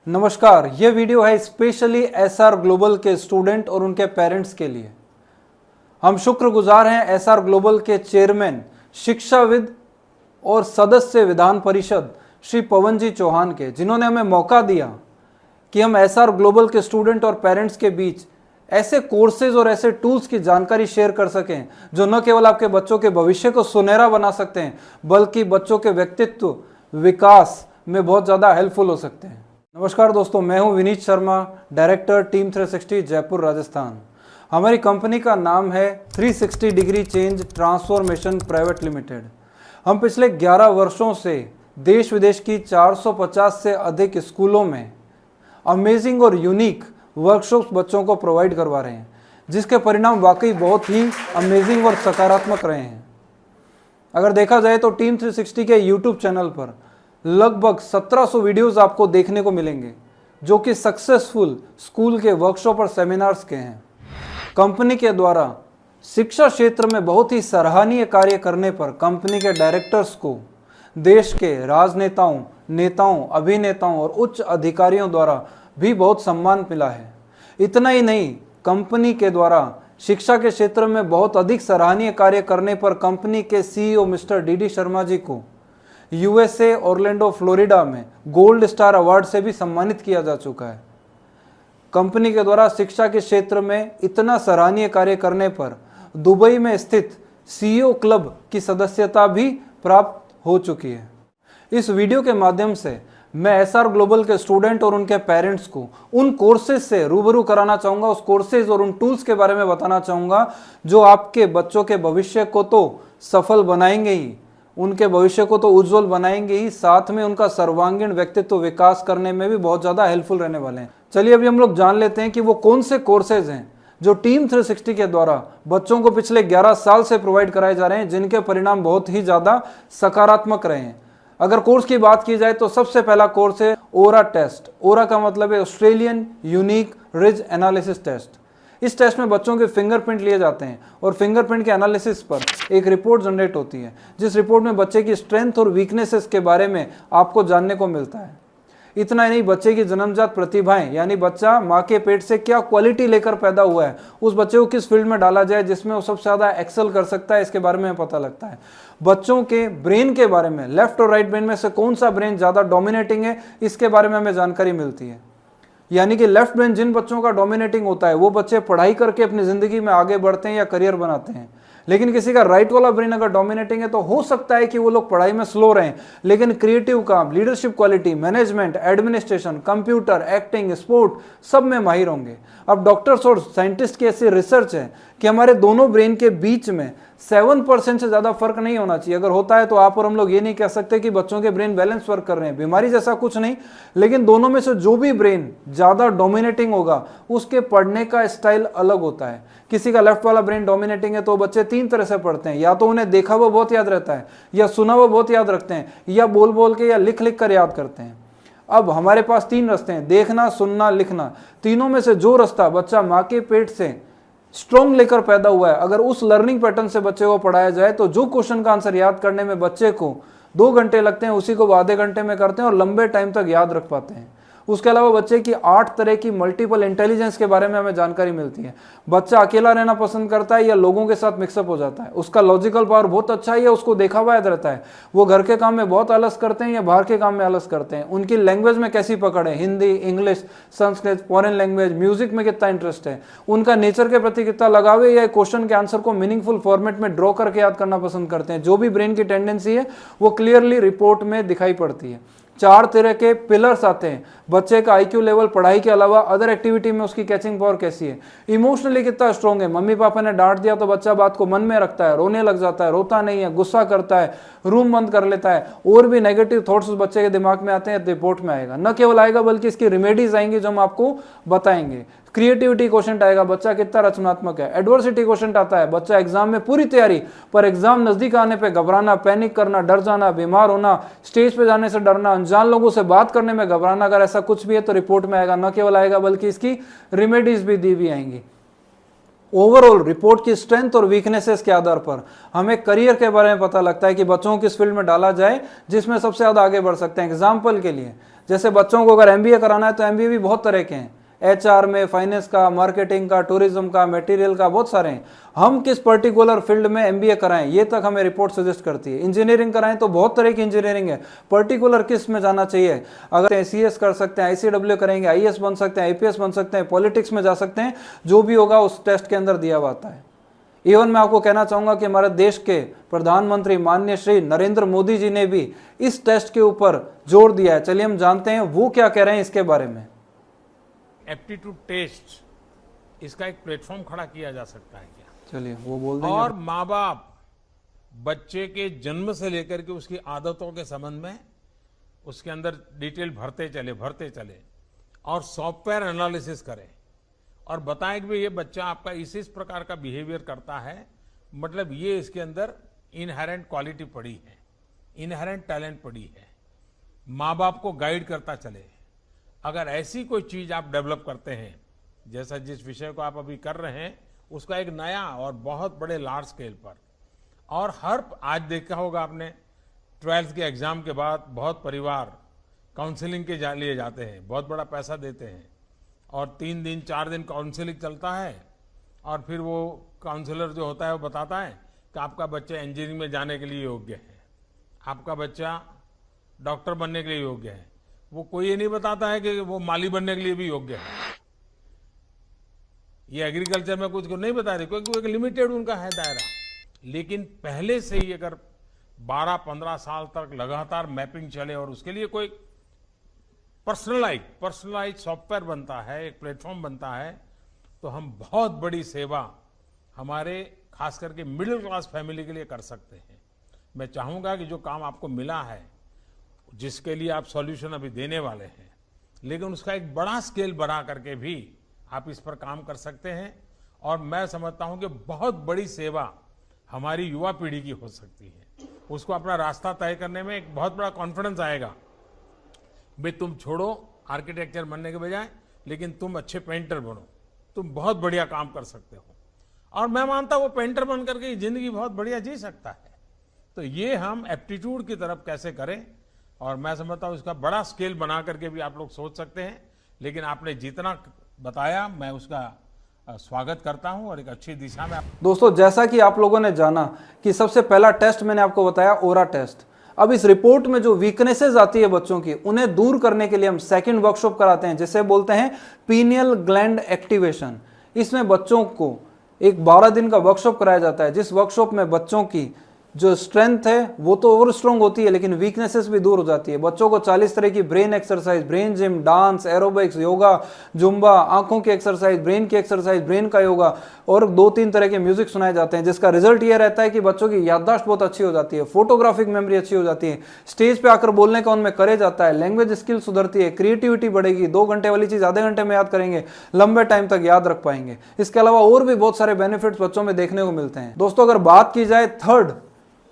नमस्कार, ये वीडियो है स्पेशली एसआर ग्लोबल के स्टूडेंट और उनके पेरेंट्स के लिए। हम शुक्रगुजार हैं एसआर ग्लोबल के चेयरमैन, शिक्षाविद और सदस्य विधान परिषद श्री पवन जी चौहान के, जिन्होंने हमें मौका दिया कि हम एसआर ग्लोबल के स्टूडेंट और पेरेंट्स के बीच ऐसे कोर्सेज और ऐसे टूल्स की जानकारी शेयर कर सकें जो न केवल आपके बच्चों के भविष्य को सुनहरा बना सकते हैं बल्कि बच्चों के व्यक्तित्व विकास में बहुत ज़्यादा हेल्पफुल हो सकते हैं। नमस्कार दोस्तों, मैं हूं विनीत शर्मा, डायरेक्टर टीम 360 जयपुर राजस्थान। हमारी कंपनी का नाम है 360 degree change transformation private limited. हम पिछले 11 वर्षों से देश विदेश की 450 से अधिक स्कूलों में अमेजिंग और यूनिक वर्कशॉप्स बच्चों को प्रोवाइड करवा रहे हैं, जिसके परिणाम वाकई बहुत ही अमेजिंग और सकारात्मक रहे हैं। अगर देखा जाए तो टीम 360 के यूट्यूब चैनल पर लगभग 1700 वीडियोस आपको देखने को मिलेंगे जो कि सक्सेसफुल स्कूल के वर्कशॉप और सेमिनार्स के हैं। कंपनी के द्वारा शिक्षा क्षेत्र में बहुत ही सराहनीय कार्य करने पर कंपनी के डायरेक्टर्स को देश के राजनेताओं, नेताओं, अभिनेताओं और उच्च अधिकारियों द्वारा भी बहुत सम्मान मिला है। इतना ही नहीं, कंपनी के द्वारा शिक्षा के क्षेत्र में बहुत अधिक सराहनीय कार्य करने पर कंपनी के CEO mister DD Sharma ji को यूएसए ऑरलैंडो फ्लोरिडा में गोल्ड स्टार अवार्ड से भी सम्मानित किया जा चुका है। कंपनी के द्वारा शिक्षा के क्षेत्र में इतना सराहनीय कार्य करने पर दुबई में स्थित सीईओ क्लब की सदस्यता भी प्राप्त हो चुकी है। इस वीडियो के माध्यम से मैं एसआर ग्लोबल के स्टूडेंट और उनके पेरेंट्स को उन कोर्सेज से रूबरू कराना चाहूँगा, उस कोर्सेज और उन टूल्स के बारे में बताना चाहूँगा जो आपके बच्चों के भविष्य को तो सफल बनाएंगे ही, उनके भविष्य को तो उज्जवल बनाएंगे ही, साथ में उनका सर्वांगीण व्यक्तित्व विकास करने में भी बहुत ज़्यादा हेल्पफुल रहने वाले हैं। चलिए अभी हम लोग जान लेते हैं कि वो कौन से कोर्सेज हैं जो टीम 360 के द्वारा बच्चों को पिछले 11 साल से प्रोवाइड कराए जा रहे हैं, जिनके परिणाम बहुत ही ज़्यादा सकारात्मक रहे हैं। अगर कोर्स की बात की जाए तो सबसे पहला कोर्स है ओरा टेस्ट। ओरा का मतलब है Australian unique ridge analysis test. इस टेस्ट में बच्चों के फिंगरप्रिंट लिए जाते हैं और फिंगरप्रिंट के एनालिसिस पर एक रिपोर्ट जनरेट होती है, जिस रिपोर्ट में बच्चे की स्ट्रेंथ और वीकनेसेस के बारे में आपको जानने को मिलता है। इतना ही नहीं, बच्चे की जन्मजात प्रतिभाएं, यानी बच्चा माँ के पेट से क्या क्वालिटी लेकर पैदा हुआ है, उस बच्चे को किस फील्ड में डाला जाए जिसमें वो सबसे ज़्यादा एक्सेल कर सकता है, इसके बारे में पता लगता है। बच्चों के ब्रेन के बारे में, लेफ्ट और राइट ब्रेन में से कौन सा ब्रेन ज़्यादा डोमिनेटिंग है, इसके बारे में हमें जानकारी मिलती है। यानी कि लेफ्ट ब्रेन जिन बच्चों का डोमिनेटिंग होता है वो बच्चे पढ़ाई करके अपनी ज़िंदगी में आगे बढ़ते हैं या करियर बनाते हैं। लेकिन किसी का राइट वाला ब्रेन अगर डोमिनेटिंग है तो हो सकता है कि वो लोग पढ़ाई में स्लो रहें, लेकिन क्रिएटिव काम, leadership quality, management, administration, computer, acting, sport सब में माहिर होंगे। अब डॉक्टर्स और साइंटिस्ट की ऐसी रिसर्च है कि हमारे दोनों ब्रेन के बीच में 7% से ज़्यादा फर्क नहीं होना चाहिए। अगर होता है तो आप और हम लोग ये नहीं कह सकते कि बच्चों के ब्रेन बैलेंस वर्क कर रहे हैं, बीमारी जैसा कुछ नहीं। लेकिन दोनों में से जो भी ब्रेन ज़्यादा डोमिनेटिंग होगा उसके पढ़ने का स्टाइल अलग होता है। किसी का लेफ्ट वाला ब्रेन डोमिनेटिंग है तो बच्चे 3 तरह से पढ़ते हैं, या तो उन्हें देखा हुआ बहुत याद रहता है, या सुना हुआ बहुत याद रखते हैं, या बोल बोल के या लिख लिख कर याद करते हैं। अब हमारे पास 3 रास्ते हैं, देखना, सुनना, लिखना। तीनों में से जो रास्ता बच्चा माँ के पेट से स्ट्रॉन्ग लेकर पैदा हुआ है, अगर उस लर्निंग पैटर्न से बच्चे को पढ़ाया जाए तो जो क्वेश्चन का आंसर याद करने में बच्चे को 2 घंटे लगते हैं उसी को वो आधे घंटे में करते हैं और लंबे टाइम तक याद रख पाते हैं। उसके अलावा बच्चे की 8 तरह की मल्टीपल इंटेलिजेंस के बारे में हमें जानकारी मिलती है। बच्चा अकेला रहना पसंद करता है या लोगों के साथ मिक्सअप हो जाता है, उसका लॉजिकल पावर बहुत अच्छा है या उसको देखा हुआ याद रहता है, वो घर के काम में बहुत आलस करते हैं या बाहर के काम में आलस करते हैं, उनकी लैंग्वेज में कैसी पकड़ है, Hindi, English, Sanskrit, foreign language, music में कितना इंटरेस्ट है, उनका नेचर के प्रति कितना लगाव है, या क्वेश्चन के आंसर को मीनिंगफुल फॉर्मेट में ड्रॉ करके याद करना पसंद करते हैं। जो भी ब्रेन की टेंडेंसी है वो क्लियरली रिपोर्ट में दिखाई पड़ती है। 4 तरह के पिलर्स आते हैं। बच्चे का आईक्यू लेवल, पढ़ाई के अलावा अदर एक्टिविटी में उसकी कैचिंग पावर कैसी है, इमोशनली कितना स्ट्रॉन्ग है, मम्मी पापा ने डांट दिया तो बच्चा बात को मन में रखता है, रोने लग जाता है, रोता नहीं है, गुस्सा करता है, रूम बंद कर लेता है, और भी नेगेटिव थॉट्स उस बच्चे के दिमाग में आते हैं, रिपोर्ट में आएगा। न केवल आएगा बल्कि इसकी रेमेडीज आएंगी जो हम आपको बताएंगे। क्रिएटिविटी क्वेश्चन आएगा, बच्चा कितना रचनात्मक है। एडवर्सिटी क्वेश्चन आता है, बच्चा एग्जाम में पूरी तैयारी पर एग्जाम नजदीक आने पे घबराना, पैनिक करना, डर जाना, बीमार होना, स्टेज पे जाने से डरना, अनजान लोगों से बात करने में घबराना। अगर ऐसा कुछ भी है तो रिपोर्ट में आएगा। न केवल आएगा बल्कि इसकी रेमेडीज भी दी हुई आएंगी। ओवरऑल रिपोर्ट की स्ट्रेंथ और वीकनेसेस के आधार पर हमें करियर के बारे में पता लगता है कि बच्चों को किस फील्ड में डाला जाए जिसमें सबसे ज़्यादा आगे बढ़ सकते हैं। एग्जाम्पल के लिए जैसे बच्चों को अगर एमबीए कराना है तो एमबीए भी बहुत तरह के हैं, एचआर में, फाइनेंस का, मार्केटिंग का, टूरिज्म का, मटेरियल का, बहुत सारे हैं। हम किस पर्टिकुलर फील्ड में एमबीए कराएं ये तक हमें रिपोर्ट सजेस्ट करती है। इंजीनियरिंग कराएं तो बहुत तरह की इंजीनियरिंग है, पर्टिकुलर किस में जाना चाहिए। अगर सीएस कर सकते हैं, आईसीडब्ल्यू करेंगे, आईएएस बन सकते हैं, आईपीएस बन सकते हैं, पॉलिटिक्स में जा सकते हैं, जो भी होगा उस टेस्ट के अंदर दिया हुआ आता है। इवन मैं आपको कहना चाहूंगा कि हमारे देश के प्रधानमंत्री माननीय श्री नरेंद्र मोदी जी ने भी इस टेस्ट के ऊपर जोर दिया है। चलिए हम जानते हैं वो क्या कह रहे हैं इसके बारे में। एप्टीट्यूड टेस्ट, इसका एक प्लेटफॉर्म खड़ा किया जा सकता है क्या? चलिए वो बोल देंगे। और माँ बाप बच्चे के जन्म से लेकर के उसकी आदतों के संबंध में उसके अंदर डिटेल भरते चले और सॉफ्टवेयर एनालिसिस करें और बताएं कि भाई ये बच्चा आपका इस प्रकार का बिहेवियर करता है, मतलब ये इसके अंदर इनहेरेंट क्वालिटी पड़ी है, इनहेरेंट टैलेंट पड़ी है। माँ बाप को गाइड करता चले। अगर ऐसी कोई चीज आप डेवलप करते हैं, जैसा जिस विषय को आप अभी कर रहे हैं, उसका एक नया और बहुत बड़े लार्ज स्केल पर, और हर आज देखा होगा आपने 12th के एग्जाम के बाद बहुत परिवार काउंसलिंग के लिए जाते हैं, बहुत बड़ा पैसा देते हैं और 3 दिन 4 दिन काउंसलिंग चलता है और फिर वो काउंसलर जो होता है वो बताता है कि आपका बच्चा इंजीनियरिंग में जाने के लिए योग्य है, आपका बच्चा डॉक्टर बनने के लिए योग्य है। वो कोई ये नहीं बताता है कि वो माली बनने के लिए भी योग्य है। ये एग्रीकल्चर में कुछ को नहीं बता रहे क्योंकि एक लिमिटेड उनका है दायरा। लेकिन पहले से ही अगर 12-15 साल तक लगातार मैपिंग चले और उसके लिए कोई पर्सनलाइज सॉफ्टवेयर बनता है, एक प्लेटफॉर्म बनता है, तो हम बहुत बड़ी सेवा हमारे खास करके मिडिल क्लास फैमिली के लिए कर सकते हैं। मैं चाहूंगा कि जो काम आपको मिला है, जिसके लिए आप सॉल्यूशन अभी देने वाले हैं, लेकिन उसका एक बड़ा स्केल बना करके भी आप इस पर काम कर सकते हैं। और मैं समझता हूं कि बहुत बड़ी सेवा हमारी युवा पीढ़ी की हो सकती है। उसको अपना रास्ता तय करने में एक बहुत बड़ा कॉन्फिडेंस आएगा। भाई तुम छोड़ो आर्किटेक्चर बनने के बजाय, लेकिन तुम अच्छे पेंटर बनो, तुम बहुत बढ़िया काम कर सकते हो। और मैं मानता हूं वो पेंटर बन करके जिंदगी बहुत बढ़िया जी सकता है। तो ये हम एप्टीट्यूड की तरफ कैसे करें, और मैं समझता हूं इसका बड़ा स्केल बना करके भी आप लोग सोच सकते हैं। लेकिन आपने जितना बताया मैं उसका स्वागत करता हूं और एक अच्छी दिशा में। दोस्तों जैसा कि आप लोगों ने जाना कि सबसे पहला टेस्ट मैंने आपको बताया ओरा टेस्ट। अब इस रिपोर्ट में जो वीकनेसेस आती है बच्चों की, उन्हें दूर करने के लिए हम सेकंड वर्कशॉप कराते हैं, जिसे बोलते हैं पीनियल ग्लैंड एक्टिवेशन। इसमें बच्चों को एक 12 दिन का वर्कशॉप कराया जाता है, जिस वर्कशॉप में बच्चों की जो स्ट्रेंथ है वो तो और स्ट्रांग होती है, लेकिन वीकनेसेस भी दूर हो जाती है। बच्चों को 40 तरह की brain exercise, brain gym, dance, aerobics, yoga, Zumba, आंखों की एक्सरसाइज, ब्रेन की एक्सरसाइज, ब्रेन का योगा और 2-3 तरह के म्यूजिक सुनाए जाते हैं, जिसका रिजल्ट ये रहता है कि बच्चों की याददाश्त बहुत अच्छी हो जाती है, फोटोग्राफिक मेमोरी अच्छी हो जाती है, स्टेज पे आकर बोलने का उनमें करे जाता है, लैंग्वेज स्किल सुधरती है, क्रिएटिविटी बढ़ेगी, 2 घंटे वाली चीज आधे घंटे में याद करेंगे, लंबे टाइम तक याद रख पाएंगे। इसके अलावा और भी बहुत सारे बेनिफिट्स बच्चों में देखने को मिलते हैं। दोस्तों अगर बात की जाए थर्ड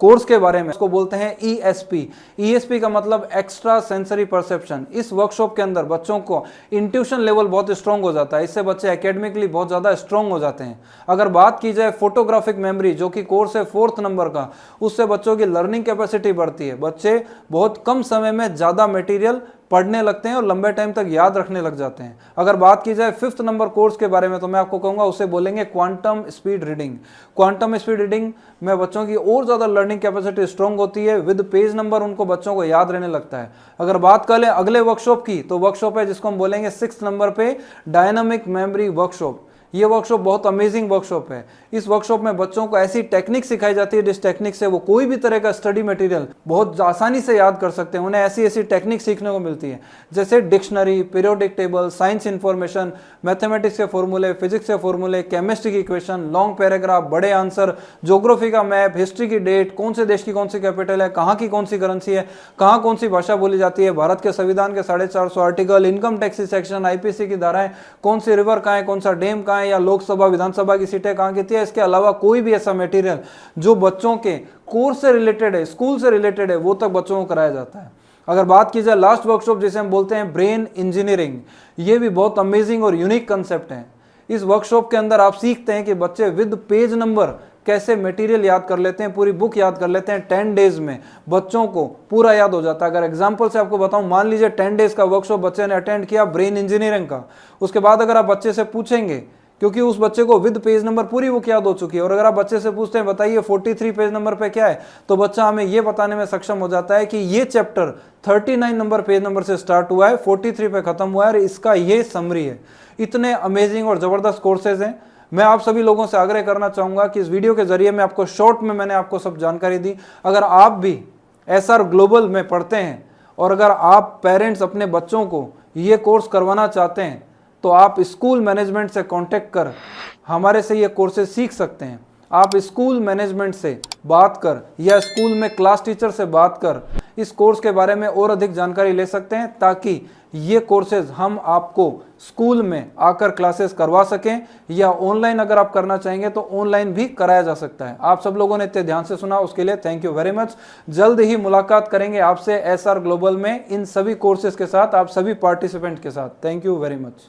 कोर्स के बारे में, उसको बोलते हैं ईएसपी। ईएसपी का मतलब एक्स्ट्रा सेंसरी परसेप्शन। इस वर्कशॉप के अंदर बच्चों को इंट्यूशन लेवल बहुत स्ट्रांग हो जाता है, इससे बच्चे एकेडमिकली बहुत ज्यादा स्ट्रांग हो जाते हैं। अगर बात की जाए फोटोग्राफिक मेमोरी, जो कि कोर्स है 4th नंबर का, उससे बच्चों की लर्निंग कैपेसिटी बढ़ती है। बच्चे बहुत कम समय में ज्यादा मटेरियल पढ़ने लगते हैं और लंबे टाइम तक याद रखने लग जाते हैं। अगर बात की जाए 5th नंबर कोर्स के बारे में, तो मैं आपको कहूंगा उसे बोलेंगे quantum speed reading. Quantum speed reading में बच्चों की और ज्यादा लर्निंग कैपेसिटी स्ट्रांग होती है, विद पेज नंबर उनको बच्चों को याद रहने लगता है। अगर बात कर लें अगले वर्कशॉप की, तो वर्कशॉप है जिसको हम बोलेंगे 6th नंबर पे डायनामिक मेमोरी वर्कशॉप। ये वर्कशॉप बहुत अमेजिंग वर्कशॉप है। इस वर्कशॉप में बच्चों को ऐसी टेक्निक सिखाई जाती है जिस टेक्निक से वो कोई भी तरह का स्टडी मटेरियल बहुत आसानी से याद कर सकते हैं। उन्हें ऐसी ऐसी टेक्निक सीखने को मिलती है, जैसे dictionary, periodic table, science information, mathematics के फॉर्मूले, फिजिक्स के फॉर्मूले, केमिस्ट्री की इक्वेशन, लॉन्ग पैराग्राफ, बड़े आंसर, ज्योग्राफी का मैप, हिस्ट्री की डेट, कौन से देश की कौन सी कैपिटल है, कहाँ की कौन सी करेंसी है, कहाँ कौन सी भाषा बोली जाती है, भारत के संविधान के 450 article, income tax section, IPC की धाराएं, कौन सी रिवर कहाँ है, कौन सा डैम कहाँ है, या लोकसभा विधानसभा की सीटें कहाँ की थी। इसके अलावा कोई भी ऐसा मटेरियल जो बच्चों के कोर्स से रिलेटेड है, स्कूल से रिलेटेड है, वो तक बच्चों को कराया जाता है। अगर बात की जाए लास्ट वर्कशॉप जिसे हम बोलते हैं ब्रेन इंजीनियरिंग, ये भी बहुत अमेजिंग और यूनिक कंसेप्ट है। इस वर्कशॉप के अंदर आप सीखते हैं कि बच्चे विद पेज नंबर कैसे मटेरियल याद कर लेते हैं, पूरी बुक याद कर लेते हैं। 10 डेज में बच्चों को पूरा याद हो जाता है। अगर एग्जांपल से आपको बताऊं, मान लीजिए 10 डेज का वर्कशॉप बच्चे ने अटेंड किया ब्रेन इंजीनियरिंग का, उसके बाद अगर आप बच्चे से पूछेंगे, क्योंकि उस बच्चे को विद पेज नंबर पूरी बुक याद हो चुकी है, और अगर आप बच्चे से पूछते हैं बताइए 43 पेज नंबर पे क्या है, तो बच्चा हमें ये बताने में सक्षम हो जाता है कि ये चैप्टर 39 नंबर पेज नंबर से स्टार्ट हुआ है, 43 पे खत्म हुआ है, और इसका ये समरी है। इतने अमेजिंग और जबरदस्त कोर्सेज हैं। मैं आप सभी लोगों से आग्रह करना चाहूंगा कि इस वीडियो के जरिए मैं आपको शॉर्ट में मैंने आपको सब जानकारी दी। अगर आप भी एसआर ग्लोबल में पढ़ते हैं और अगर आप पेरेंट्स अपने बच्चों को ये कोर्स करवाना चाहते हैं, तो आप स्कूल मैनेजमेंट से कांटेक्ट कर हमारे से ये कोर्सेज सीख सकते हैं। आप स्कूल मैनेजमेंट से बात कर या स्कूल में क्लास टीचर से बात कर इस कोर्स के बारे में और अधिक जानकारी ले सकते हैं, ताकि ये कोर्सेज हम आपको स्कूल में आकर क्लासेस करवा सकें, या ऑनलाइन अगर आप करना चाहेंगे तो ऑनलाइन भी कराया जा सकता है। आप सब लोगों ने इतने ध्यान से सुना, उसके लिए थैंक यू वेरी मच। जल्द ही मुलाकात करेंगे आपसे एसआर ग्लोबल में इन सभी कोर्सेज के साथ, आप सभी पार्टिसिपेंट के साथ। Thank you very much.